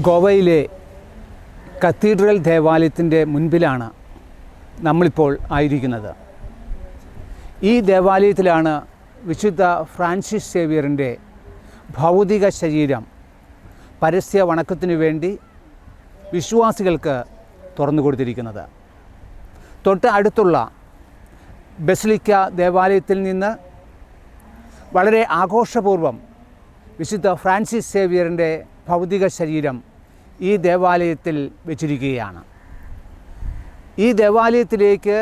ഗോവയിലെ കത്തീഡ്രൽ ദേവാലയത്തിൻ്റെ മുൻപിലാണ് നമ്മളിപ്പോൾ ആയിരിക്കുന്നത്. ഈ ദേവാലയത്തിലാണ് വിശുദ്ധ ഫ്രാൻസിസ് സേവിയറിൻ്റെ ഭൗതിക ശരീരം പരസ്യ വണക്കത്തിനു വേണ്ടി വിശ്വാസികൾക്ക് തുറന്നു കൊടുത്തിരിക്കുന്നത്. തൊട്ട് അടുത്തുള്ള ബസിലിക്ക ദേവാലയത്തിൽ നിന്ന് വളരെ ആഘോഷപൂർവ്വം വിശുദ്ധ ഫ്രാൻസിസ് സേവിയറിൻ്റെ ഭൗതിക ശരീരം ഈ ദേവാലയത്തിൽ വെച്ചിരിക്കുകയാണ്. ഈ ദേവാലയത്തിലേക്ക്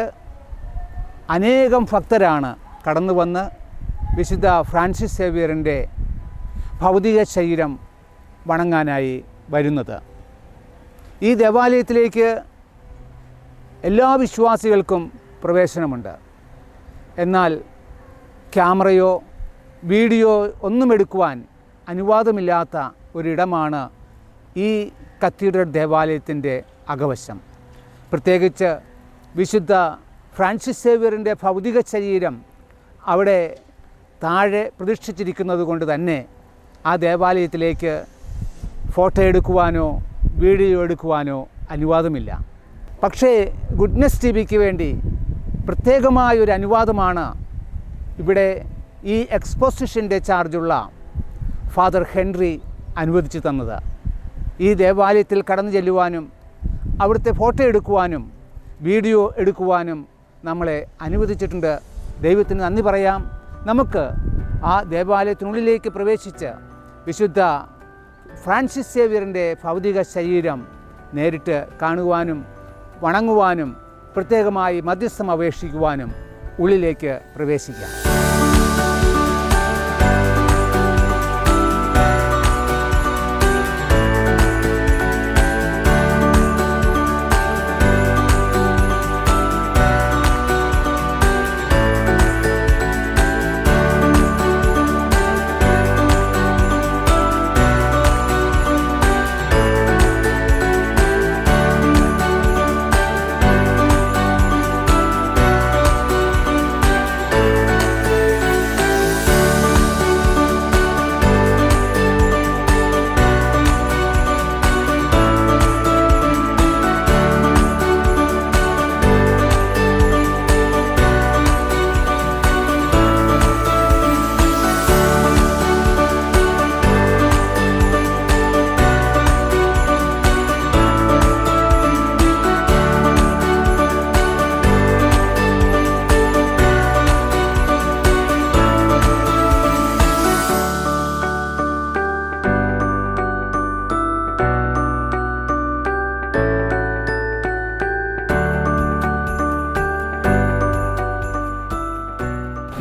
അനേകം ഭക്തരാണ് കടന്നു വന്ന് വിശുദ്ധ ഫ്രാൻസിസ് സേവിയറിൻ്റെ ഭൗതിക ശരീരം വണങ്ങാനായി വരുന്നത്. ഈ ദേവാലയത്തിലേക്ക് എല്ലാ വിശ്വാസികൾക്കും പ്രവേശനമുണ്ട്. എന്നാൽ ക്യാമറയോ വീഡിയോ ഒന്നും എടുക്കുവാൻ അനുവാദമില്ലാത്ത ഒരിടമാണ് ഈ കത്തീഡ്രൽ ദേവാലയത്തിൻ്റെ അകവശം. പ്രത്യേകിച്ച് വിശുദ്ധ ഫ്രാൻസിസ് സേവിയറിൻ്റെ ഭൗതിക ശരീരം അവിടെ താഴെ പ്രതിഷ്ഠിച്ചിരിക്കുന്നത് കൊണ്ട് തന്നെ ആ ദേവാലയത്തിലേക്ക് ഫോട്ടോ എടുക്കുവാനോ വീഡിയോ എടുക്കുവാനോ അനുവാദമില്ല. പക്ഷേ ഗുഡ്നെസ് ടി വിക്ക് വേണ്ടി പ്രത്യേകമായൊരു അനുവാദമാണ് ഇവിടെ ഈ എക്സ്പോസിഷൻ്റെ ചാർജുള്ള ഫാദർ ഹെൻറി അനുവദിച്ചു തന്നത്. ഈ ദേവാലയത്തിൽ കടന്നു ചെല്ലുവാനും അവിടുത്തെ ഫോട്ടോ എടുക്കുവാനും വീഡിയോ എടുക്കുവാനും നമ്മളെ അനുവദിച്ചിട്ടുണ്ട്. ദൈവത്തിന് നന്ദി പറയാം. നമുക്ക് ആ ദേവാലയത്തിനുള്ളിലേക്ക് പ്രവേശിച്ച് വിശുദ്ധ ഫ്രാൻസിസ് സേവിയറിൻ്റെ ഭൗതിക ശരീരം നേരിട്ട് കാണുവാനും വണങ്ങുവാനും പ്രത്യേകമായി മധ്യസ്ഥം അപേക്ഷിക്കുവാനും ഉള്ളിലേക്ക് പ്രവേശിക്കാം.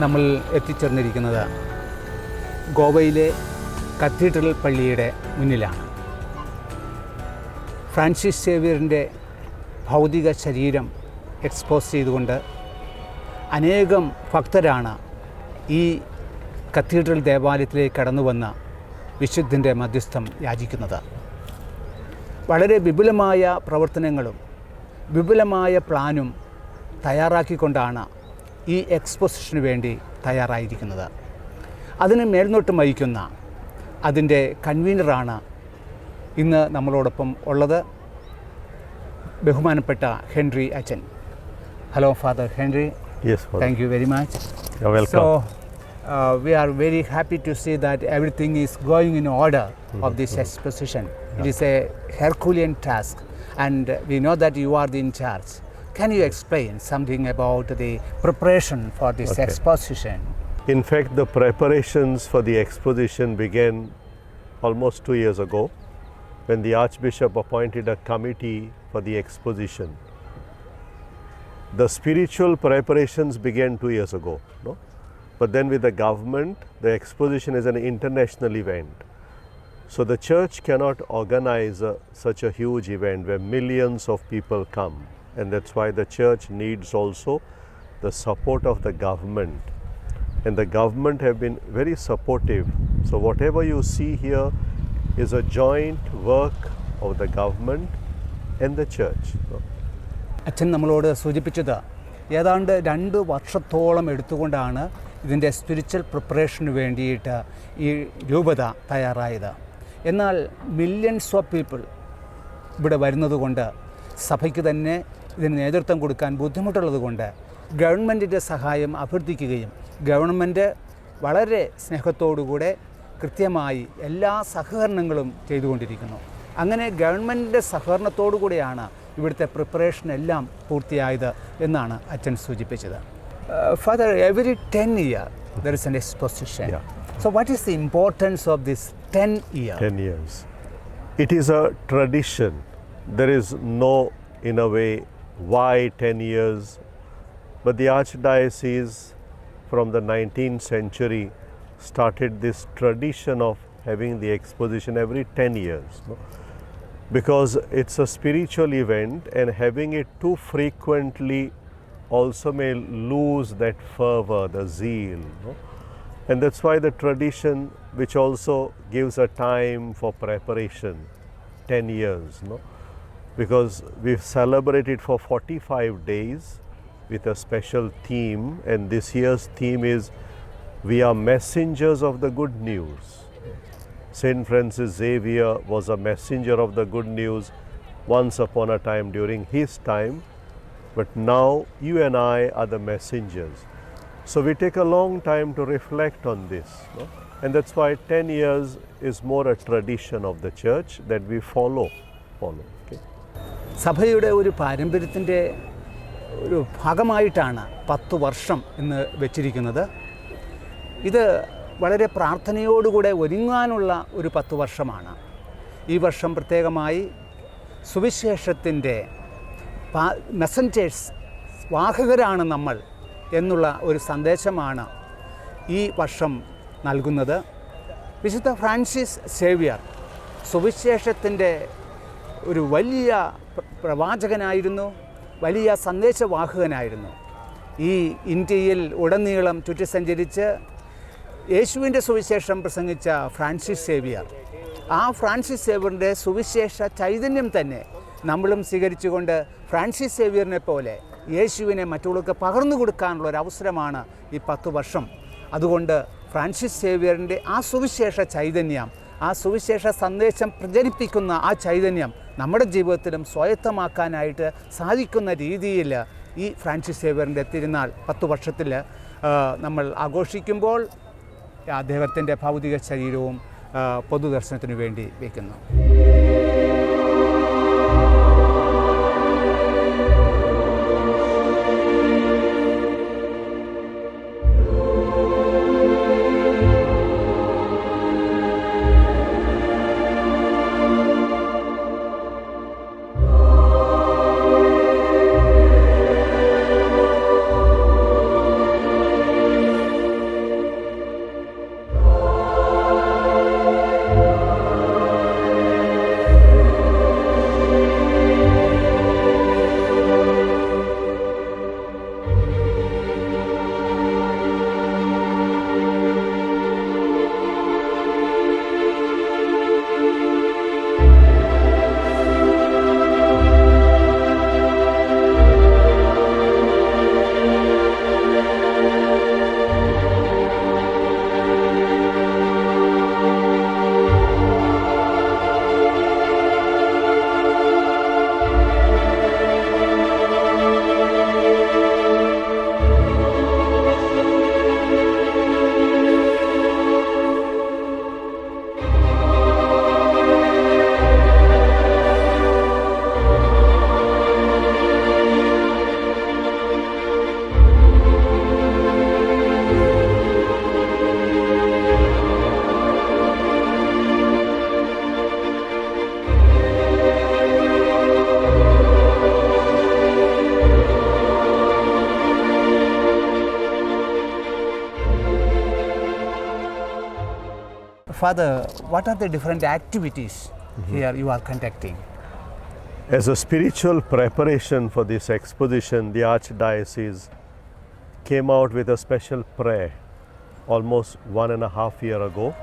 നമ്മൾ എത്തിച്ചേർന്നിരിക്കുന്നത് ഗോവയിലെ കത്തീഡ്രൽ പള്ളിയുടെ മുന്നിലാണ്. ഫ്രാൻസിസ് സേവിയറിൻ്റെ ഭൗതിക ശരീരം എക്സ്പോസ് ചെയ്തുകൊണ്ട് അനേകം ഭക്തരാണ് ഈ കത്തീഡ്രൽ ദേവാലയത്തിലേക്ക് കടന്നു വന്ന വിശുദ്ധൻ്റെ മധ്യസ്ഥം യാചിക്കുന്നത്. വളരെ വിപുലമായ പ്രവർത്തനങ്ങളും വിപുലമായ പ്ലാനും തയ്യാറാക്കിക്കൊണ്ടാണ് ഈ എക്സ്പോസിഷന് വേണ്ടി തയ്യാറായിരിക്കുന്നത്. അതിന് മേൽനോട്ടം വഹിക്കുന്ന അതിൻ്റെ കൺവീനറാണ് ഇന്ന് നമ്മളോടൊപ്പം ഉള്ളത്, ബഹുമാനപ്പെട്ട ഹെൻറി അച്ഛൻ. Hello father Henry. Yes, Father. Thank you very much. You're welcome. So, we are very happy to see that everything is going in order of this exposition. It is a Herculean task, and we know that you are in charge. Can you explain something about the preparation for this exposition? In fact, the preparations for the exposition began almost 2 years ago when the Archbishop appointed a committee for the exposition. The spiritual preparations began 2 years ago, no? But then with the government, the exposition is an international event. So the church cannot organize such a huge event where millions of people come. And that's why the church needs also the support of the government. And the government have been very supportive. So whatever you see here is a joint work of the government and the church. No? അച്ഛൻ നമ്മളോട് സൂചിപ്പിച്ചത് ഏതാണ്ട് 2 വർഷത്തോളം എടുത്തുകൊണ്ടാണ് ഇതിൻ്റെ spiritual പ്രിപ്പറേഷന് വേണ്ടിയിട്ട് ഈ രൂപത തയ്യാറായത്. എന്നാൽ മില്യൺസ് ഓഫ് പീപ്പിൾ ഇവിടെ വരുന്നതുകൊണ്ട് സഭയ്ക്ക് തന്നെ ഇതിന് നേതൃത്വം കൊടുക്കാൻ ബുദ്ധിമുട്ടുള്ളതുകൊണ്ട് ഗവൺമെൻറ്റിൻ്റെ സഹായം അഭ്യർത്ഥിക്കുകയും ഗവൺമെൻറ് വളരെ സ്നേഹത്തോടുകൂടെ കൃത്യമായി എല്ലാ സഹകരണങ്ങളും ചെയ്തുകൊണ്ടിരിക്കുന്നു. അങ്ങനെ ഗവൺമെൻറ്റിൻ്റെ സഹകരണത്തോടു കൂടിയാണ് ഇവിടുത്തെ പ്രിപ്പറേഷൻ എല്ലാം പൂർത്തിയായത് എന്നാണ് അച്ഛൻ സൂചിപ്പിച്ചത്. Father, every 10 years there is an exposition. Yeah. So what is the importance of this 10 years? 10 years. It is a tradition. There is no, in a way, why 10 years. But the Archdiocese from the 19th century started this tradition of having the exposition every 10 years. No? Because it's a spiritual event, and having it too frequently also may lose that fervor, the zeal. No? And that's why the tradition, which also gives a time for preparation, 10 years. No? Because we've celebrated for 45 days with a special theme, and this year's theme is "We are messengers of the good news." Saint Francis Xavier was a messenger of the good news once upon a time during his time, but now you and I are the messengers. So we take a long time to reflect on this, no? And that's why 10 years is more a tradition of the church that we follow. Okay? സഭയുടെ ഒരു പാരമ്പര്യത്തിൻ്റെ ഒരു ഭാഗമായിട്ടാണ് 10 വർഷം എന്ന് വെച്ചിരിക്കുന്നത്. ഇത് വളരെ പ്രാർത്ഥനയോടുകൂടെ ഒരുങ്ങാനുള്ള ഒരു 10 വർഷമാണ്. ഈ വർഷം പ്രത്യേകമായി സുവിശേഷത്തിൻ്റെ മെസ്സഞ്ചേഴ്സ്, വാഹകരാണ് നമ്മൾ എന്നുള്ള ഒരു സന്ദേശമാണ് ഈ വർഷം നൽകുന്നത്. വിശുദ്ധ ഫ്രാൻസിസ് സേവ്യർ സുവിശേഷത്തിൻ്റെ ഒരു വലിയ പ്രവാചകനായിരുന്നു, വലിയ സന്ദേശവാഹകനായിരുന്നു. ഈ ഇന്ത്യയിൽ ഉടനീളം ചുറ്റി സഞ്ചരിച്ച് യേശുവിൻ്റെ സുവിശേഷം പ്രസംഗിച്ച ഫ്രാൻസിസ് സേവ്യർ, ആ ഫ്രാൻസിസ് സേവ്യറിൻ്റെ സുവിശേഷ ചൈതന്യം തന്നെ നമ്മളും സ്വീകരിച്ചുകൊണ്ട് ഫ്രാൻസിസ് സേവ്യറിനെ പോലെ യേശുവിനെ മറ്റുള്ളവർക്ക് പകർന്നു കൊടുക്കാനുള്ള ഒരു അവസരമാണ് ഈ 10 വർഷം. അതുകൊണ്ട് ഫ്രാൻസിസ് സേവ്യറിൻ്റെ ആ സുവിശേഷ ചൈതന്യം, ആ സുവിശേഷ സന്ദേശം പ്രചരിപ്പിക്കുന്ന ആ ചൈതന്യം നമ്മുടെ ജീവിതത്തിലും സ്വായത്തമാക്കാനായിട്ട് സാധിക്കുന്ന രീതിയിൽ ഈ ഫ്രാൻസിസ് സേവ്യറിൻ്റെ തിരുനാൾ 10 വർഷത്തിൽ നമ്മൾ ആഘോഷിക്കുമ്പോൾ അദ്ദേഹത്തിൻ്റെ ഭൗതിക ശരീരവും പൊതുദർശനത്തിനു വേണ്ടി വയ്ക്കുന്നു. Father, what are the different activities here you are conducting? As a spiritual preparation for this exposition, the Archdiocese came out with a special prayer almost 1.5 years ago.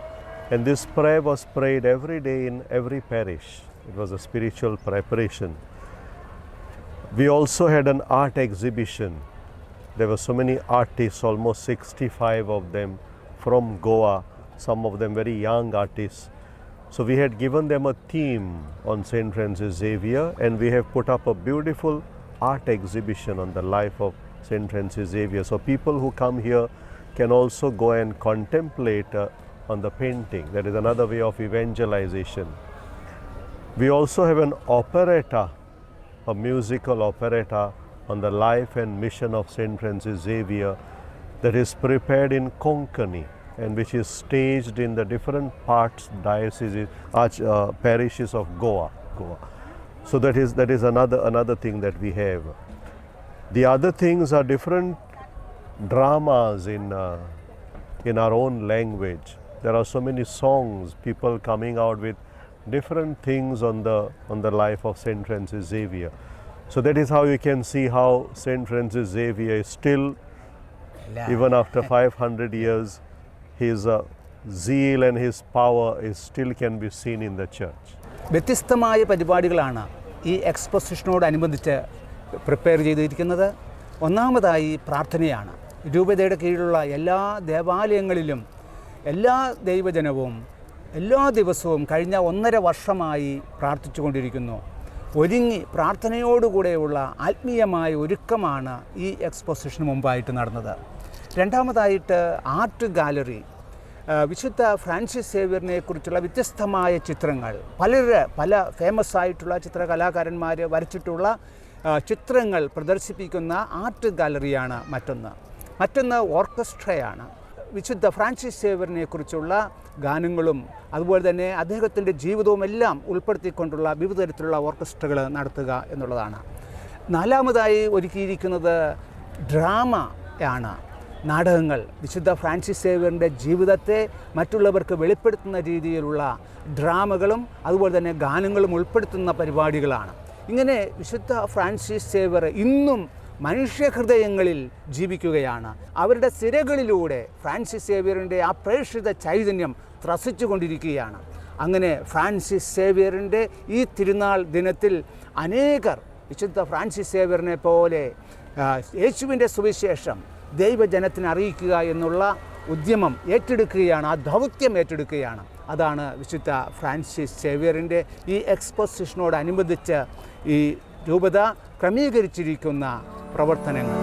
And this prayer was prayed every day in every parish. It was a spiritual preparation. We also had an art exhibition. There were so many artists, almost 65 of them from Goa, some of them very young artists. So we had given them a theme on St. Francis Xavier, and we have put up a beautiful art exhibition on the life of St. Francis Xavier. So people who come here can also go and contemplate on the painting. That is another way of evangelization. We also have an operetta, a musical operetta on the life and mission of St. Francis Xavier that is prepared in Konkani and which is staged in the different parts, dioceses, parishes of Goa. So that is another thing that we have. The other things are different dramas in our own language. There are so many songs, people coming out with different things on the life of St. Francis Xavier. So that is how you can see how St. Francis Xavier is still, even after 500 years, his zeal and his power is still can be seen in the church. വ്യത്യസ്തമായ പരിപാടികളാണ് ഈ എക്സ്പോസിഷനോടനുബന്ധിച്ച് prepare ചെയ്തിരിക്കുന്നത്. ഒന്നാമതായി പ്രാർത്ഥനയാണ്. രൂപതയുടെ കീഴിലുള്ള എല്ലാ ദേവാലയങ്ങളിലും എല്ലാ ദൈവജനവും എല്ലാ ദിവസവും കഴിഞ്ഞ 1.5 വർഷമായി പ്രാർത്ഥിച്ചുകൊണ്ടിരിക്കുന്നു. ഒരുങ്ങി പ്രാർത്ഥനയോടുകൂടെയുള്ള ആത്മീയമായ ഒരുക്കമാണ് ഈ എക്സ്പോസിഷന് മുമ്പായിട്ട് നടന്നത്. രണ്ടാമതായിട്ട് ആർട്ട് ഗാലറി, വിശുദ്ധ ഫ്രാൻസിസ് സേവ്യറിനെ കുറിച്ചുള്ള വ്യത്യസ്തമായ ചിത്രങ്ങൾ, പല ഫേമസ് ആയിട്ടുള്ള ചിത്രകലാകാരന്മാർ വരച്ചിട്ടുള്ള ചിത്രങ്ങൾ പ്രദർശിപ്പിക്കുന്ന ആർട്ട് ഗാലറിയാണ് മറ്റൊന്ന് ഓർക്കസ്ട്രയാണ്. വിശുദ്ധ ഫ്രാൻസിസ് സേവ്യറിനെ കുറിച്ചുള്ള ഗാനങ്ങളും അതുപോലെ തന്നെ അദ്ദേഹത്തിൻ്റെ ജീവിതവും എല്ലാം ഉൾപ്പെടുത്തിക്കൊണ്ടുള്ള വിവിധ തരത്തിലുള്ള ഓർക്കസ്ട്രകൾ നടത്തുക എന്നുള്ളതാണ്. നാലാമതായി ഒരുക്കിയിരിക്കുന്നത് ഡ്രാമയാണ്, നാടകങ്ങൾ. വിശുദ്ധ ഫ്രാൻസിസ് സേവ്യറിൻ്റെ ജീവിതത്തെ മറ്റുള്ളവർക്ക് വെളിപ്പെടുത്തുന്ന രീതിയിലുള്ള ഡ്രാമകളും അതുപോലെ തന്നെ ഗാനങ്ങളും ഉൾപ്പെടുത്തുന്ന പരിപാടികളാണ്. ഇങ്ങനെ വിശുദ്ധ ഫ്രാൻസിസ് സേവ്യർ ഇന്നും മനുഷ്യഹൃദയങ്ങളിൽ ജീവിക്കുകയാണ്. അവരുടെ സിരകളിലൂടെ ഫ്രാൻസിസ് സേവ്യറിൻ്റെ ആ പ്രേക്ഷിത ചൈതന്യം ത്രസിച്ചു കൊണ്ടിരിക്കുകയാണ്. അങ്ങനെ ഫ്രാൻസിസ് സേവ്യറിൻ്റെ ഈ തിരുനാൾ ദിനത്തിൽ അനേകർ വിശുദ്ധ ഫ്രാൻസിസ് സേവ്യറിനെ പോലെ യേശുവിൻ്റെ സുവിശേഷം ദൈവജനത്തിന് അറിയിക്കുക എന്നുള്ള ഉദ്യമം ഏറ്റെടുക്കുകയാണ്, ആ ദൗത്യം ഏറ്റെടുക്കുകയാണ്. അതാണ് വിശുദ്ധ ഫ്രാൻസിസ് സേവ്യറിൻ്റെ ഈ എക്സ്പോസിഷനോടനുബന്ധിച്ച് ഈ രൂപത ക്രമീകരിച്ചിരിക്കുന്ന പ്രവർത്തനങ്ങൾ.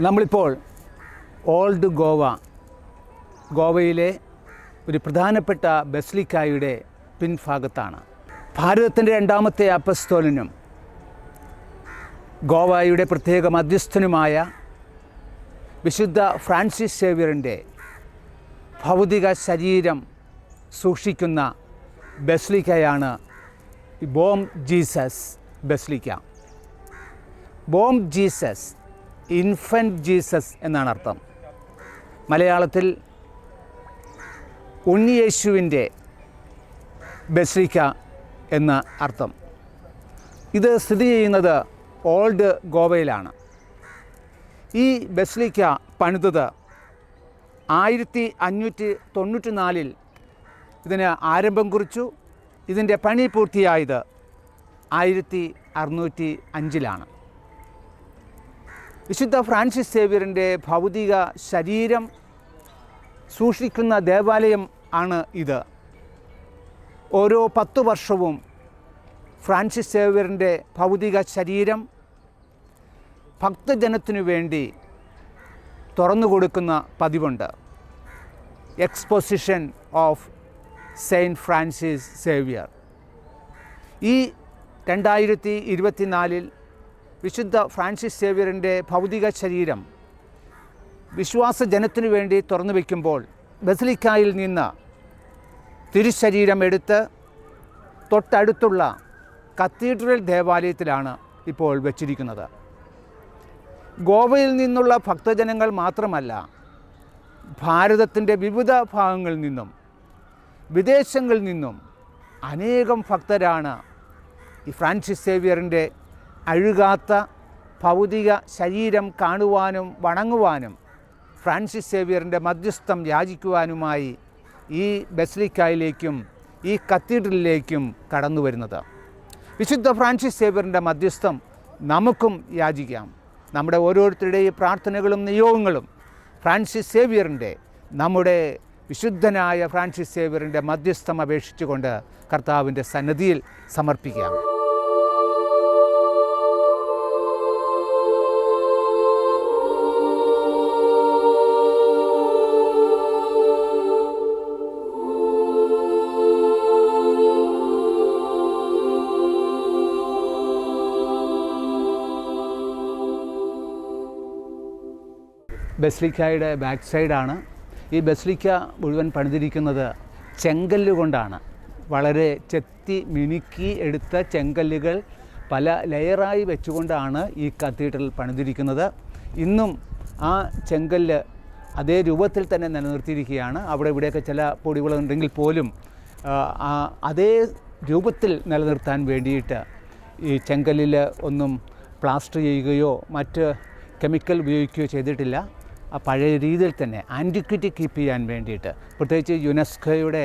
നമ്മളിപ്പോൾ ഓൾഡ് ഗോവയിലെ ഒരു പ്രധാനപ്പെട്ട ബസിലിക്കായുടെ പിൻഭാഗത്താണ്. ഭാരതത്തിൻ്റെ രണ്ടാമത്തെ അപ്പസ്തോലനും ഗോവയുടെ പ്രത്യേക മധ്യസ്ഥനുമായ വിശുദ്ധ ഫ്രാൻസിസ് സേവ്യറിൻ്റെ ഭൗതിക ശരീരം സൂക്ഷിക്കുന്ന ബസിലിക്കയാണ് Bom Jesus basilica. Bom Jesus, infant Jesus എന്നാണ് അർത്ഥം. മലയാളത്തിൽ ഉണ്ണിയേശുവിൻ്റെ ബസിലിക്ക എന്ന അർത്ഥം. ഇത് സ്ഥിതി ചെയ്യുന്നത് ഓൾഡ് ഗോവയിലാണ്. ഈ ബസിലിക്ക പണിതത് 1594 ഇതിന് ആരംഭം കുറിച്ചു. ഇതിൻ്റെ പണി പൂർത്തിയായത് 1605 വിശുദ്ധ ഫ്രാൻസിസ് സേവ്യറിൻ്റെ ഭൗതിക ശരീരം സൂക്ഷിക്കുന്ന ദേവാലയം ആണ് ഇത്. ഓരോ 10 വർഷവും ഫ്രാൻസിസ് സേവ്യറിൻ്റെ ഭൗതിക ശരീരം ഭക്തജനത്തിനു വേണ്ടി തുറന്നു കൊടുക്കുന്ന പതിവുണ്ട്. Exposition of saint Francis Xavier. ഈ 2024 വിശുദ്ധ ഫ്രാൻസിസ് സേവ്യറിൻ്റെ ഭൗതിക ശരീരം വിശ്വാസജനത്തിനു വേണ്ടി തുറന്നു വയ്ക്കുമ്പോൾ ബസിലിക്കായിൽ നിന്ന് തിരുശരീരം എടുത്ത് തൊട്ടടുത്തുള്ള കത്തീഡ്രൽ ദേവാലയത്തിലാണ് ഇപ്പോൾ വച്ചിരിക്കുന്നത്. ഗോവയിൽ നിന്നുള്ള ഭക്തജനങ്ങൾ മാത്രമല്ല, ഭാരതത്തിൻ്റെ വിവിധ ഭാഗങ്ങളിൽ നിന്നും വിദേശങ്ങളിൽ നിന്നും അനേകം ഭക്തരാണ് ഈ ഫ്രാൻസിസ് സേവ്യറിൻ്റെ അഴുകാത്ത ഭൗതിക ശരീരം കാണുവാനും വണങ്ങുവാനും ഫ്രാൻസിസ് സേവ്യറിൻ്റെ മധ്യസ്ഥം യാചിക്കുവാനുമായി ഈ ബസിലിക്കായിലേക്കും ഈ കത്തീഡ്രലിലേക്കും കടന്നു വരുന്നത്. വിശുദ്ധ ഫ്രാൻസിസ് സേവ്യറിൻ്റെ മധ്യസ്ഥം നമുക്കും യാചിക്കാം. നമ്മുടെ ഓരോരുത്തരുടെയും പ്രാർത്ഥനകളും നിയോഗങ്ങളും ഫ്രാൻസിസ് സേവ്യറിൻ്റെ, നമ്മുടെ വിശുദ്ധനായ ഫ്രാൻസിസ് സേവ്യറിൻ്റെ മധ്യസ്ഥം അപേക്ഷിച്ചുകൊണ്ട് കർത്താവിൻ്റെ സന്നിധിയിൽ സമർപ്പിക്കാം. ബസിലിക്കയുടെ ബാക്ക് സൈഡാണ്. ഈ ബസിലിക്ക മുഴുവൻ പണിതിരിക്കുന്നത് ചെങ്കല്ല് കൊണ്ടാണ്. വളരെ ചെത്തി മിനുക്കി എടുത്ത ചെങ്കല്ലുകൾ പല ലെയറായി വെച്ചുകൊണ്ടാണ് ഈ കത്തീഡ്രൽ പണിതിരിക്കുന്നത്. ഇന്നും ആ ചെങ്കല്ല് അതേ രൂപത്തിൽ തന്നെ നിലനിർത്തിയിരിക്കുകയാണ്. അവിടെ ഇവിടെയൊക്കെ ചില പൊടികളുണ്ടെങ്കിൽ പോലും അതേ രൂപത്തിൽ നിലനിർത്താൻ വേണ്ടിയിട്ട് ഈ ചെങ്കല്ലിൽ ഒന്നും പ്ലാസ്റ്റർ ചെയ്യുകയോ മറ്റ് കെമിക്കൽ ഉപയോഗിക്കുകയോ ചെയ്തിട്ടില്ല. ആ പഴയ രീതിയിൽ തന്നെ ആൻറ്റിക്വിറ്റി കീപ്പ് ചെയ്യാൻ വേണ്ടിയിട്ട്, പ്രത്യേകിച്ച് യുനെസ്കോയുടെ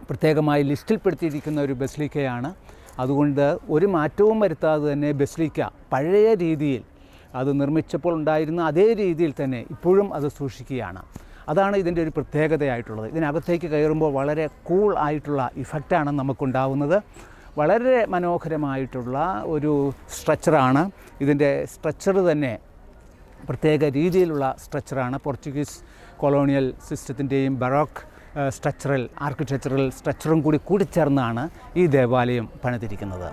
പ്രത്യേകമായി ലിസ്റ്റിൽപ്പെടുത്തിയിരിക്കുന്ന ഒരു ബസിലിക്കയാണ്. അതുകൊണ്ട് ഒരു മാറ്റവും വരുത്താതെ തന്നെ ബസിലിക്ക പഴയ രീതിയിൽ അത് നിർമ്മിച്ചപ്പോൾ ഉണ്ടായിരുന്ന അതേ രീതിയിൽ തന്നെ ഇപ്പോഴും അത് സൂക്ഷിക്കുകയാണ്. അതാണ് ഇതിൻ്റെ ഒരു പ്രത്യേകതയായിട്ടുള്ളത്. ഇതിനകത്തേക്ക് കയറുമ്പോൾ വളരെ കൂൾ ആയിട്ടുള്ള ഇഫക്റ്റാണ് നമുക്കുണ്ടാവുന്നത്. വളരെ മനോഹരമായിട്ടുള്ള ഒരു സ്ട്രക്ചറാണ്. ഇതിൻ്റെ സ്ട്രക്ചർ തന്നെ പ്രത്യേക രീതിയിലുള്ള സ്ട്രക്ചറാണ്. പോർച്ചുഗീസ് കൊളോണിയൽ സിസ്റ്റത്തിൻ്റെയും ബറോക്ക് സ്ട്രക്ചറൽ ആർക്കിടെക്ചറൽ സ്ട്രക്ചറും കൂടി കൂടിച്ചേർന്നാണ് ഈ ദേവാലയം പണിതിരിക്കുന്നത്.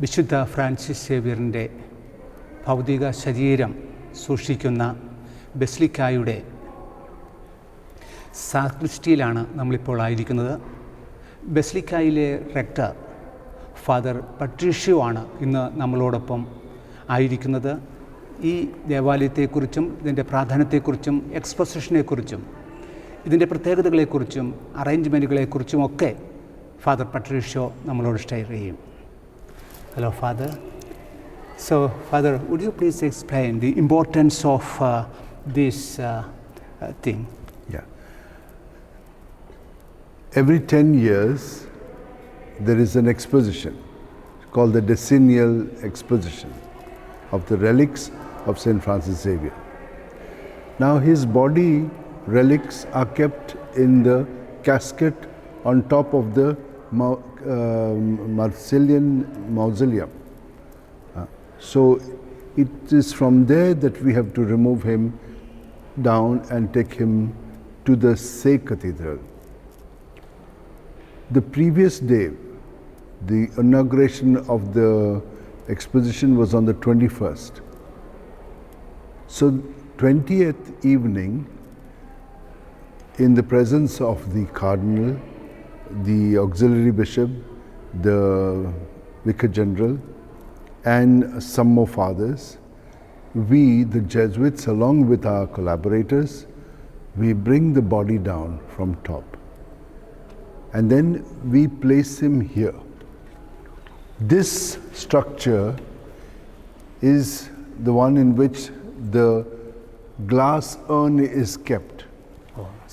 വിശുദ്ധ ഫ്രാൻസിസ് സേവ്യറിൻ്റെ ഭൗതിക ശരീരം സൂക്ഷിക്കുന്ന ബസിലിക്കായുടെ സാക്രിസ്റ്റിയിലാണ് നമ്മളിപ്പോൾ ആയിരിക്കുന്നത്. ബസിലിക്കായിലെ റെക്ടർ ഫാദർ പട്രീഷ്യോ ആണ് ഇന്ന് നമ്മളോടൊപ്പം ആയിരിക്കുന്നത്. ഈ ദേവാലയത്തെക്കുറിച്ചും ഇതിൻ്റെ പ്രാധാന്യത്തെക്കുറിച്ചും എക്സ്പോസിഷനെക്കുറിച്ചും ഇതിൻ്റെ പ്രത്യേകതകളെക്കുറിച്ചും അറേഞ്ച്മെൻറ്റുകളെക്കുറിച്ചുമൊക്കെ ഫാദർ പട്രീഷ്യോ നമ്മളോട് ഷെയർ ചെയ്യും. Hello, Father. So, Father, would you please explain the importance of this thing? Yeah. Every 10 years, there is an exposition called the decennial exposition. of the relics of St. Francis Xavier. Now his body relics are kept in the casket on top of the Marcelian mausoleum. So it is from there that we have to remove him down and take him to the Say Cathedral. The previous day, the inauguration of the exposition was on the 21st. So 20th evening, in the presence of the Cardinal, the Auxiliary Bishop, the Vicar General, and some more fathers, we, the Jesuits, along with our collaborators, we bring the body down from top. And then we place him here. This structure is the one in which the glass urn is kept.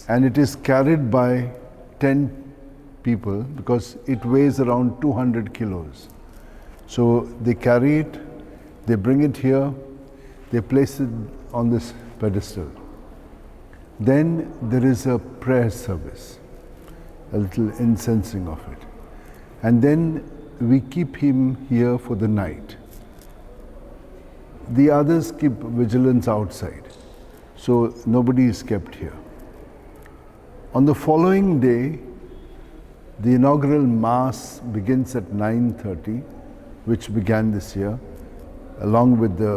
And it is carried by 10 people because it weighs around 200 kilos. So they carry it, they bring it here, they place it on this pedestal. Then there is a prayer service, a little incensing of it. And then we keep him here for the night. The others keep vigilance outside, so nobody is kept here. On the following day, the inaugural Mass begins at 9:30, which began this year, along with the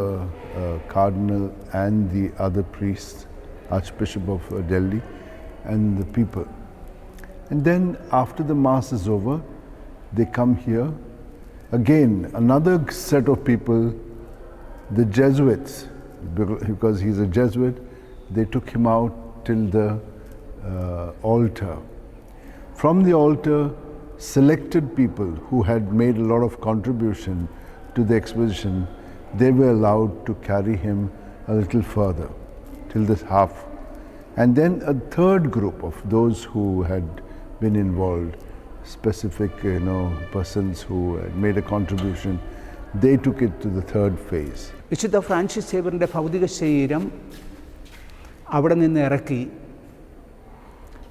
Cardinal and the other priests, Archbishop of Delhi, and the people. And then after the Mass is over, they come here. Again, another set of people, the Jesuits, because he's a Jesuit, they took him out till the altar. From the altar, selected people who had made a lot of contribution to the exposition, they were allowed to carry him a little further, till this half. And then a third group of those who had been involved, specific persons who had made a contribution, they took it to the third phase. വിശുദ്ധ Francis സേവ്യറിൻ്റെ ഭൗതിക ശരീരം അവിടെ നിന്ന് ഇറക്കി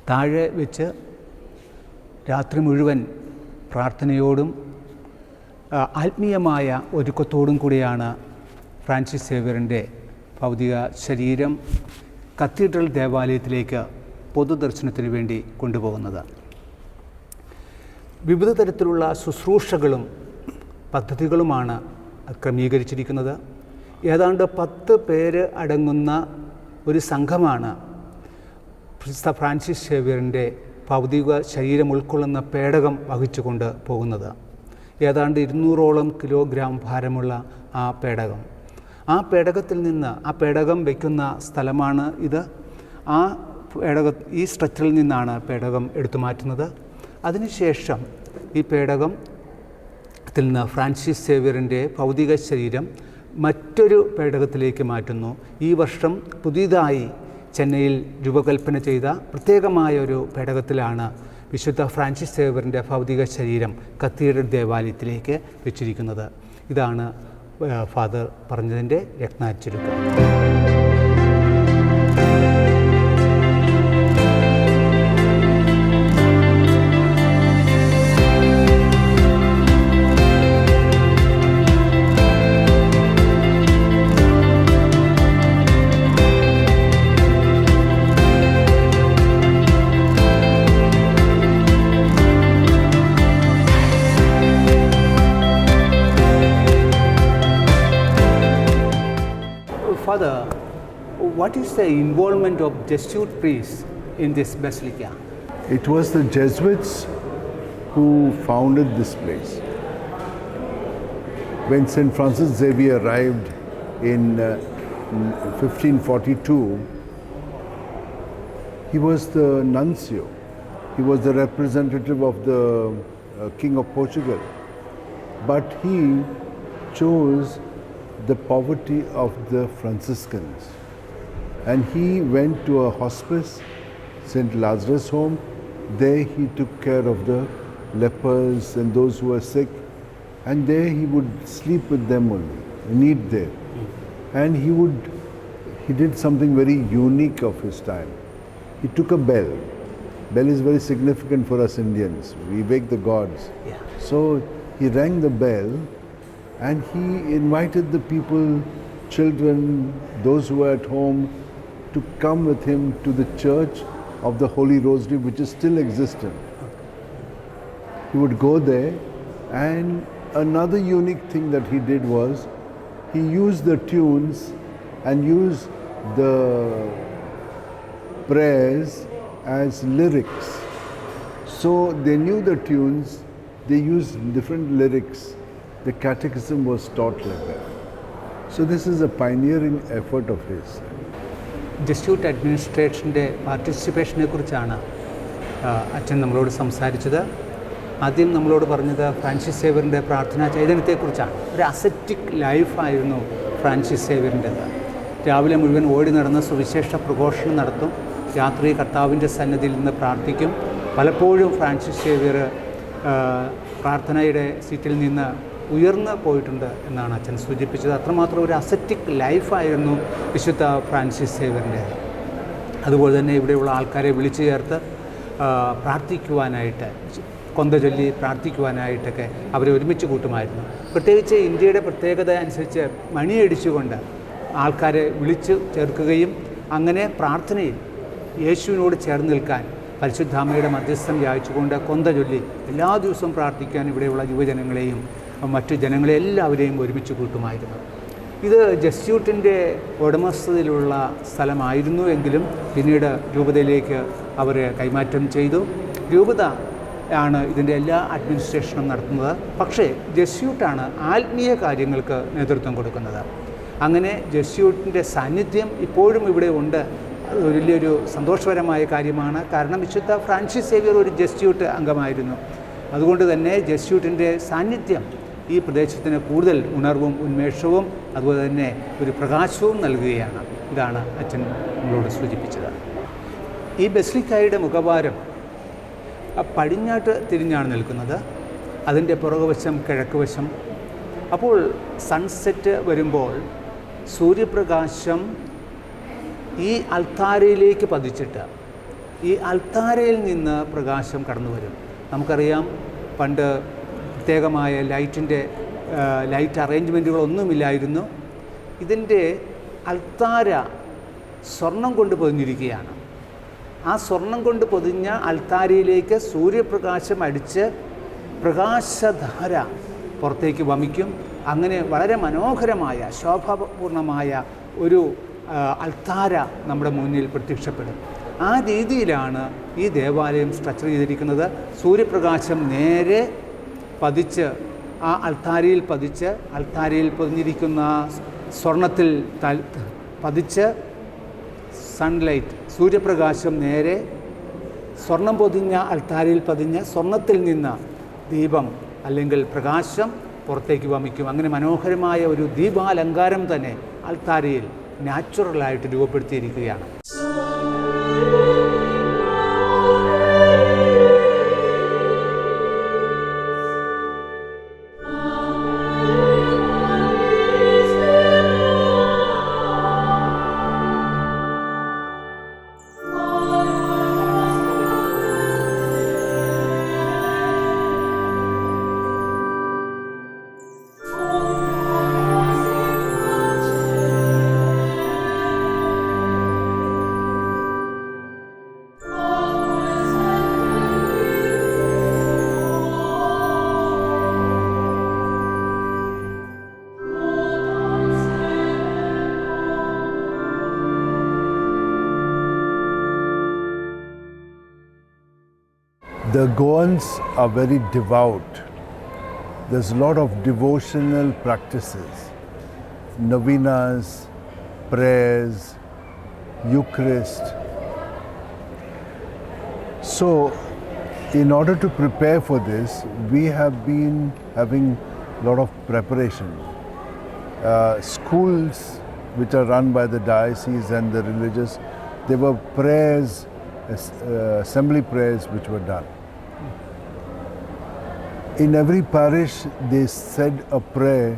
താഴെ വെച്ച് രാത്രി മുഴുവൻ പ്രാർത്ഥനയോടും ആത്മീയമായ ഒരുക്കത്തോടും കൂടിയാണ് ഫ്രാൻസിസ് സേവ്യറിൻ്റെ ഭൗതിക ശരീരം കത്തീഡ്രൽ ദേവാലയത്തിലേക്ക് പൊതുദർശനത്തിന് വേണ്ടി കൊണ്ടുപോകുന്നത്. വിവിധ തരത്തിലുള്ള ശുശ്രൂഷകളും പദ്ധതികളുമാണ് ക്രമീകരിച്ചിരിക്കുന്നത്. ഏതാണ്ട് 10 പേര് അടങ്ങുന്ന ഒരു സംഘമാണ് വിശുദ്ധ ഫ്രാൻസിസ് സേവ്യറിൻ്റെ ഭൗതിക ശരീരം ഉൾക്കൊള്ളുന്ന പേടകം വഹിച്ചുകൊണ്ട് പോകുന്നത്. ഏതാണ്ട് 200ഓളം കിലോഗ്രാം ഭാരമുള്ള ആ പേടകം, ആ പേടകത്തിൽ നിന്ന്, ആ പേടകം വയ്ക്കുന്ന സ്ഥലമാണ് ഇത്. ആ ഈ സ്ട്രെച്ചറിൽ നിന്നാണ് പേടകം എടുത്തു മാറ്റുന്നത്. അതിനുശേഷം ഈ പേടകത്തിൽ നിന്ന് ഫ്രാൻസിസ് സേവ്യറിൻ്റെ ഭൗതിക ശരീരം മറ്റൊരു പേടകത്തിലേക്ക് മാറ്റുന്നു. ഈ വർഷം പുതിയതായി ചെന്നൈയിൽ രൂപകൽപ്പന ചെയ്ത പ്രത്യേകമായ ഒരു പേടകത്തിലാണ് വിശുദ്ധ ഫ്രാൻസിസ് സേവ്യറിൻ്റെ ഭൗതിക ശരീരം കത്തീഡ്രൽ ദേവാലയത്തിലേക്ക് വെച്ചിരിക്കുന്നത്. ഇതാണ് ഫാദർ പറഞ്ഞതിൻ്റെ രത്നാച്ചുരുക്കം. Father, what is the involvement of Jesuit priests in this basilica? It was the Jesuits who founded this place. When St. Francis Xavier arrived in 1542, he was the nuncio. He was the representative of the King of Portugal. But he chose the poverty of the Franciscans. And he went to a hospice, St. Lazarus Home. There he took care of the lepers and those who were sick. And there he would sleep with them only. need there. And he did something very unique of his time. He took a bell. Bell is very significant for us Indians. We wake the gods. Yeah. So he rang the bell and he invited the people, children, those who were at home, to come with him to the church of the Holy Rosary, which is still existent. He would go there, and another unique thing that he did was he used the tunes and used the prayers as lyrics. So they knew the tunes, they used different lyrics. The catechism was taught like that. So this is a pioneering effort of his. Jesuit അഡ്മിനിസ്ട്രേഷൻ്റെ പാർട്ടിസിപ്പേഷനെ കുറിച്ചാണ് അച്ഛൻ നമ്മളോട് സംസാരിച്ചത്. ആദ്യം നമ്മളോട് പറഞ്ഞത് Francis സേവ്യറിൻ്റെ പ്രാർത്ഥനാ ചൈതന്യത്തെക്കുറിച്ചാണ്. ഒരു അസറ്റിക് ലൈഫായിരുന്നു ഫ്രാൻസിസ് സേവ്യറിൻ്റെത്. രാവിലെ മുഴുവൻ ഓടി നടന്ന് സുവിശേഷ പ്രഘോഷണം നടത്തും, രാത്രി കർത്താവിൻ്റെ സന്നിധിയിൽ നിന്ന് പ്രാർത്ഥിക്കും. പലപ്പോഴും ഫ്രാൻസിസ് സേവ്യർ പ്രാർത്ഥനയുടെ സീറ്റിൽ നിന്ന് ഉയർന്നു പോയിട്ടുണ്ട് എന്നാണ് അച്ഛൻ സൂചിപ്പിച്ചത്. അത്രമാത്രം ഒരു അസറ്റിക് ലൈഫായിരുന്നു വിശുദ്ധ ഫ്രാൻസിസ് സേവ്യറിൻ്റെ. അതുപോലെ തന്നെ ഇവിടെയുള്ള ആൾക്കാരെ വിളിച്ചു ചേർത്ത് പ്രാർത്ഥിക്കുവാനായിട്ട്, കൊന്ത ചൊല്ലി പ്രാർത്ഥിക്കുവാനായിട്ടൊക്കെ അവരെ ഒരുമിച്ച് കൂട്ടുമായിരുന്നു. പ്രത്യേകിച്ച് ഇന്ത്യയുടെ പ്രത്യേകത അനുസരിച്ച് മണിയടിച്ചുകൊണ്ട് ആൾക്കാരെ വിളിച്ചു ചേർക്കുകയും അങ്ങനെ പ്രാർത്ഥനയിൽ യേശുവിനോട് ചേർന്ന് നിൽക്കാൻ പരിശുദ്ധാമ്മയുടെ മധ്യസ്ഥം യാചിച്ചുകൊണ്ട് കൊന്ത ചൊല്ലി എല്ലാ ദിവസവും പ്രാർത്ഥിക്കാൻ ഇവിടെയുള്ള യുവജനങ്ങളെയും മറ്റു ജനങ്ങളെ എല്ലാവരെയും ഒരുമിച്ച് കൂട്ടുമായിരുന്നു. ഇത് ജസ്യൂട്ടിൻ്റെ ഉടമസ്ഥതയിലുള്ള സ്ഥലമായിരുന്നു എങ്കിലും പിന്നീട് രൂപതയിലേക്ക് അവർ കൈമാറ്റം ചെയ്തു. രൂപത ആണ് ഇതിൻ്റെ എല്ലാ അഡ്മിനിസ്ട്രേഷനും നടത്തുന്നത്. പക്ഷേ ജസ്യൂട്ടാണ് ആത്മീയ കാര്യങ്ങൾക്ക് നേതൃത്വം കൊടുക്കുന്നത്. അങ്ങനെ ജസ്യൂട്ടിൻ്റെ സാന്നിധ്യം ഇപ്പോഴും ഇവിടെ ഉണ്ട്. അത് വലിയൊരു സന്തോഷകരമായ കാര്യമാണ്. കാരണം വിശുദ്ധ ഫ്രാൻസിസ് സേവ്യർ ഒരു ജസ്യൂട്ട് അംഗമായിരുന്നു. അതുകൊണ്ട് തന്നെ ജസ്യൂട്ടിൻ്റെ സാന്നിധ്യം ഈ പ്രദേശത്തിന് കൂടുതൽ ഉണർവും ഉന്മേഷവും അതുപോലെ തന്നെ ഒരു പ്രകാശവും നൽകുകയാണ്. ഇതാണ് അച്ഛൻ നമ്മളോട് സൂചിപ്പിച്ചത്. ഈ ബസിലിക്കായുടെ മുഖവാരം പടിഞ്ഞാട്ട് തിരിഞ്ഞാണ് നിൽക്കുന്നത്. അതിൻ്റെ പുറകുവശം കിഴക്ക് വശം. അപ്പോൾ സൺസെറ്റ് വരുമ്പോൾ സൂര്യപ്രകാശം ഈ അൾത്താരയിലേക്ക് പതിച്ചിട്ട് ഈ അൾത്താരയിൽ നിന്ന് പ്രകാശം കടന്നു വരും. നമുക്കറിയാം, പണ്ട് പ്രത്യേകമായ ലൈറ്റ് അറേഞ്ച്മെൻറ്റുകളൊന്നുമില്ലായിരുന്നു. ഇതിൻ്റെ അൾത്താര സ്വർണം കൊണ്ട് പൊതിഞ്ഞിരിക്കുകയാണ്. ആ സ്വർണം കൊണ്ട് പൊതിഞ്ഞ അൾത്താരയിലേക്ക് സൂര്യപ്രകാശം അടിച്ച് പ്രകാശധാര പുറത്തേക്ക് വമിക്കും. അങ്ങനെ വളരെ മനോഹരമായ ശോഭാപൂർണമായ ഒരു അൾത്താര നമ്മുടെ മുന്നിൽ പ്രത്യക്ഷപ്പെടും. ആ രീതിയിലാണ് ഈ ദേവാലയം സ്ട്രക്ചർ ചെയ്തിരിക്കുന്നത്. സൂര്യപ്രകാശം നേരെ പതിച്ച് ആ അൾത്താരയിൽ പതിച്ച് അൾത്താരയിൽ പൊതിഞ്ഞിരിക്കുന്ന സ്വർണത്തിൽ പതിച്ച് സൺലൈറ്റ്, സൂര്യപ്രകാശം നേരെ സ്വർണം പൊതിഞ്ഞ അൾത്താരയിൽ പതിഞ്ഞ് സ്വർണത്തിൽ നിന്ന് ദീപം അല്ലെങ്കിൽ പ്രകാശം പുറത്തേക്ക് വമിക്കും. അങ്ങനെ മനോഹരമായ ഒരു ദീപാലങ്കാരം തന്നെ അൾത്താരയിൽ നാച്ചുറലായിട്ട് രൂപപ്പെടുത്തിയിരിക്കുകയാണ്. The Goans are very devout. There's a lot of devotional practices, novenas, prayers, Eucharist. So, in order to prepare for this, we have been having a lot of preparation. Schools which are run by the diocese and the religious, there were prayers, assembly prayers which were done. In every parish, they said a prayer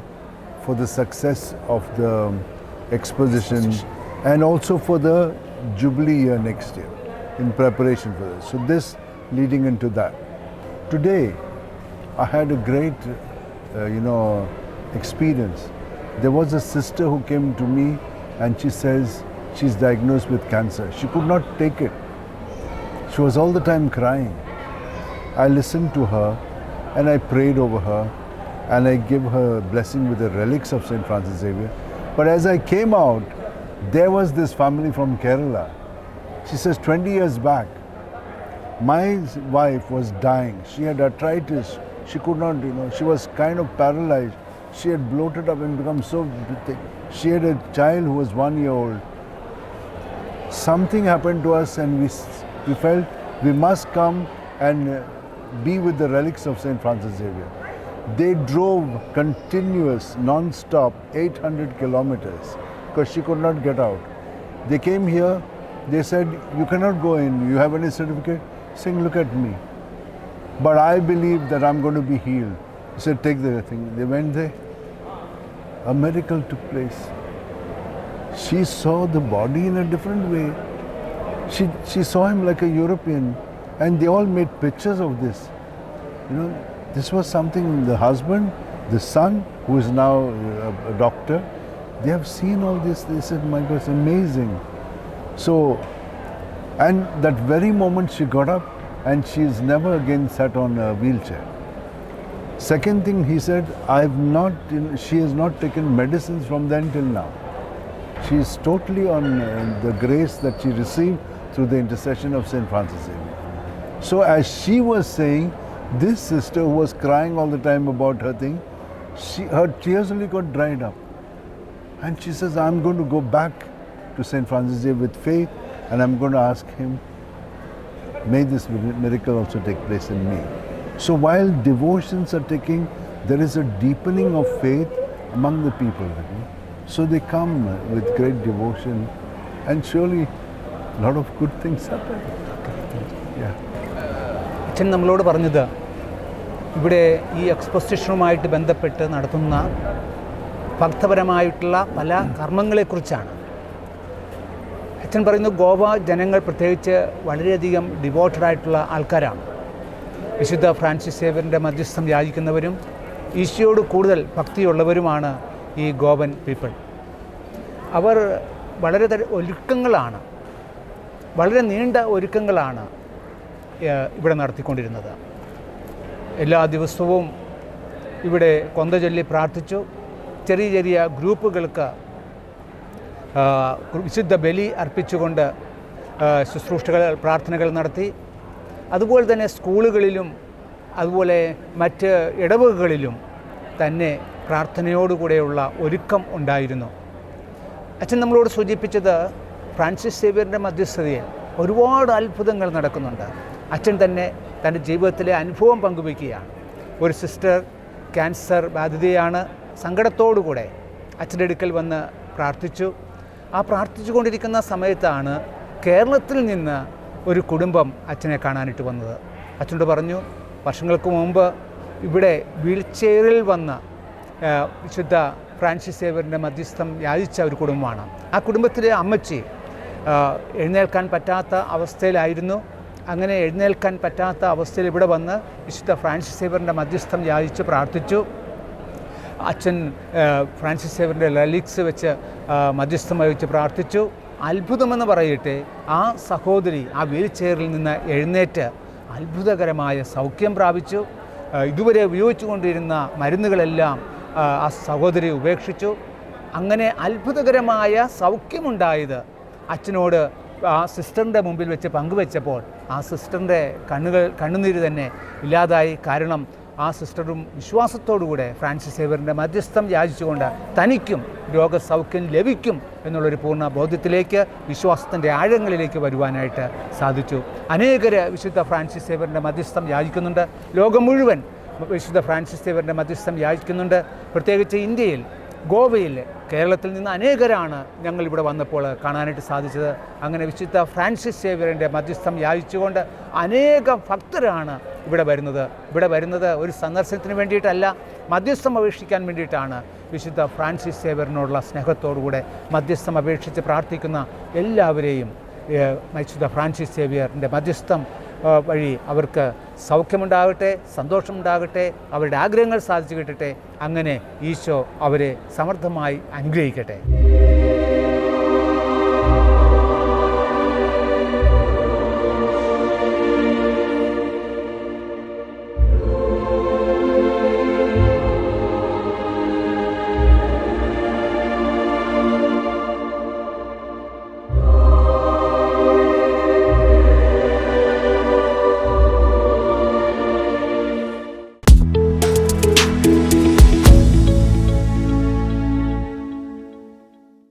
for the success of the exposition and also for the Jubilee year next year in preparation for this. So this leading into that. Today, I had a great, experience. There was a sister who came to me and she says she's diagnosed with cancer. She could not take it. She was all the time crying. I listened to her and I prayed over her and I gave her a blessing with the relics of St. Francis Xavier. But as I came out, there was this family from Kerala. She says 20 years back, my wife was dying. She had arthritis. She could not, she was kind of paralyzed. She had bloated up and become so thick. She had a child who was 1 year old. Something happened to us and we felt we must come and be with the relics of St. Francis Xavier. They drove continuous, non-stop, 800 kilometers because she could not get out. They came here, they said, you cannot go in, you have any certificate? Saying, look at me. But I believe that I'm going to be healed. He said, take the thing. They went there. A miracle took place. She saw the body in a different way. She saw him like a European. And they all made pictures of this. This was something the husband, the son, who is now a doctor, they have seen all this. They said, my God, it's amazing. So, and that very moment she got up and she's never again sat on a wheelchair. Second thing he said, she has not taken medicines from then till now. She is totally on the grace that she received through the intercession of St. Francis Xavier. So as she was saying, this sister who was crying all the time about her thing, her tears only got dried up. And she says, I'm going to go back to St. Francis Xavier with faith and I'm going to ask him, may this miracle also take place in me. So while devotions are taking, there is a deepening of faith among the people. So they come with great devotion and surely a lot of good things happen. Yeah. അച്ഛൻ നമ്മളോട് പറഞ്ഞത് ഇവിടെ ഈ എക്സ്പോസിഷനുമായിട്ട് ബന്ധപ്പെട്ട് നടത്തുന്ന ഭക്തപരമായിട്ടുള്ള പല കർമ്മങ്ങളെക്കുറിച്ചാണ്. അച്ഛൻ പറയുന്നു ഗോവ ജനങ്ങൾ പ്രത്യേകിച്ച് വളരെയധികം ഡിവോട്ടഡ് ആയിട്ടുള്ള ആൾക്കാരാണ്. വിശുദ്ധ ഫ്രാൻസിസ് സേവ്യറിൻ്റെ മധ്യസ്ഥം യാചിക്കുന്നവരും ഈശോയോട് കൂടുതൽ ഭക്തിയുള്ളവരുമാണ് ഈ ഗോവൻ പീപ്പിൾ. അവർ വളരെ ഒരുക്കങ്ങളാണ്, വളരെ നീണ്ട ഒരുക്കങ്ങളാണ് ഇവിടെ നടത്തിക്കൊണ്ടിരുന്നത്. എല്ലാ ദിവസവും ഇവിടെ കൊന്ത ചൊല്ലി പ്രാർത്ഥിച്ചു. ചെറിയ ചെറിയ ഗ്രൂപ്പുകൾക്ക് വിശുദ്ധ ബലി അർപ്പിച്ചുകൊണ്ട് ശുശ്രൂഷകൾ പ്രാർത്ഥനകൾ നടത്തി. അതുപോലെ തന്നെ സ്കൂളുകളിലും അതുപോലെ മറ്റ് ഇടവകകളിലും തന്നെ പ്രാർത്ഥനയോടുകൂടെയുള്ള ഒരുക്കം ഉണ്ടായിരുന്നു. അച്ഛൻ നമ്മളോട് സൂചിപ്പിച്ചത് ഫ്രാൻസിസ് സേവ്യറിൻ്റെ മധ്യസ്ഥതയിൽ ഒരുപാട് അത്ഭുതങ്ങൾ നടക്കുന്നുണ്ട്. അച്ഛൻ തന്നെ തൻ്റെ ജീവിതത്തിലെ അനുഭവം പങ്കുവയ്ക്കുകയാണ്. ഒരു സിസ്റ്റർ ക്യാൻസർ ബാധിതയാണ്. സങ്കടത്തോടുകൂടെ അച്ഛൻ്റെ അടുക്കൽ വന്ന് പ്രാർത്ഥിച്ചു. ആ പ്രാർത്ഥിച്ചു കൊണ്ടിരിക്കുന്ന സമയത്താണ് കേരളത്തിൽ നിന്ന് ഒരു കുടുംബം അച്ഛനെ കാണാനായിട്ട് വന്നത്. അച്ഛനോട് പറഞ്ഞു, വർഷങ്ങൾക്ക് മുമ്പ് ഇവിടെ വീൽ ചെയറിൽ വന്ന വിശുദ്ധ ഫ്രാൻസിസ് സേവ്യറിൻ്റെ മധ്യസ്ഥം യാചിച്ച ഒരു കുടുംബമാണ്. ആ കുടുംബത്തിലെ അമ്മച്ചി എഴുന്നേൽക്കാൻ പറ്റാത്ത അവസ്ഥയിലായിരുന്നു. അങ്ങനെ എഴുന്നേൽക്കാൻ പറ്റാത്ത അവസ്ഥയിൽ ഇവിടെ വന്ന് വിശുദ്ധ ഫ്രാൻസിസ് സേവ്യറിൻ്റെ മധ്യസ്ഥം യാചിച്ച് പ്രാർത്ഥിച്ചു. അച്ഛൻ ഫ്രാൻസിസ് സേവ്യറിൻ്റെ റെലിക്സ് വെച്ച് മധ്യസ്ഥം വഹിച്ച് പ്രാർത്ഥിച്ചു. അത്ഭുതമെന്ന് പറയട്ടെ, ആ സഹോദരി ആ വീൽ ചെയറിൽ നിന്ന് എഴുന്നേറ്റ് അത്ഭുതകരമായ സൗഖ്യം പ്രാപിച്ചു. ഇതുവരെ ഉപയോഗിച്ചുകൊണ്ടിരുന്ന മരുന്നുകളെല്ലാം ആ സഹോദരി ഉപേക്ഷിച്ചു. അങ്ങനെ അത്ഭുതകരമായ സൗഖ്യമുണ്ടായത് അച്ഛനോട് ആ സിസ്റ്ററിൻ്റെ മുമ്പിൽ വെച്ച് പങ്കുവെച്ചപ്പോൾ ആ സിസ്റ്ററിൻ്റെ കണ്ണുനീര് തന്നെ ഇല്ലാതായി. കാരണം ആ സിസ്റ്ററും വിശ്വാസത്തോടുകൂടെ ഫ്രാൻസിസ് സേവ്യറിൻ്റെ മധ്യസ്ഥം യാചിച്ചുകൊണ്ട് തനിക്കും രോഗസൗഖ്യം ലഭിക്കും എന്നുള്ളൊരു പൂർണ്ണ ബോധ്യത്തിലേക്ക്, വിശ്വാസത്തിൻ്റെ ആഴങ്ങളിലേക്ക് വരുവാനായിട്ട് സാധിച്ചു. അനേകർ വിശുദ്ധ ഫ്രാൻസിസ് സേവ്യറിൻ്റെ മധ്യസ്ഥം യാചിക്കുന്നുണ്ട്. ലോകം മുഴുവൻ വിശുദ്ധ ഫ്രാൻസിസ് സേവ്യറിൻ്റെ മധ്യസ്ഥം യാചിക്കുന്നുണ്ട്. പ്രത്യേകിച്ച് ഇന്ത്യയിൽ ഗോവയിൽ കേരളത്തിൽ നിന്ന് അനേകരാണ് ഞങ്ങളിവിടെ വന്നപ്പോൾ കാണാനായിട്ട് സാധിച്ചത്. അങ്ങനെ വിശുദ്ധ ഫ്രാൻസിസ് സേവ്യറിൻ്റെ മധ്യസ്ഥം യാചിച്ചുകൊണ്ട് അനേകം ഭക്തരാണ് ഇവിടെ വരുന്നത് ഒരു സന്ദർശനത്തിന് വേണ്ടിയിട്ടല്ല, മധ്യസ്ഥം അപേക്ഷിക്കാൻ വേണ്ടിയിട്ടാണ്. വിശുദ്ധ ഫ്രാൻസിസ് സേവ്യറിനോടുള്ള സ്നേഹത്തോടുകൂടെ മധ്യസ്ഥം അപേക്ഷിച്ച് പ്രാർത്ഥിക്കുന്ന എല്ലാവരെയും വിശുദ്ധ ഫ്രാൻസിസ് സേവ്യറിൻ്റെ മധ്യസ്ഥം വഴി അവർക്ക് സൗഖ്യമുണ്ടാകട്ടെ, സന്തോഷമുണ്ടാകട്ടെ, അവരുടെ ആഗ്രഹങ്ങൾ സാധിച്ചു കിട്ടട്ടെ. അങ്ങനെ ഈശോ അവരെ സമൃദ്ധമായി അനുഗ്രഹിക്കട്ടെ.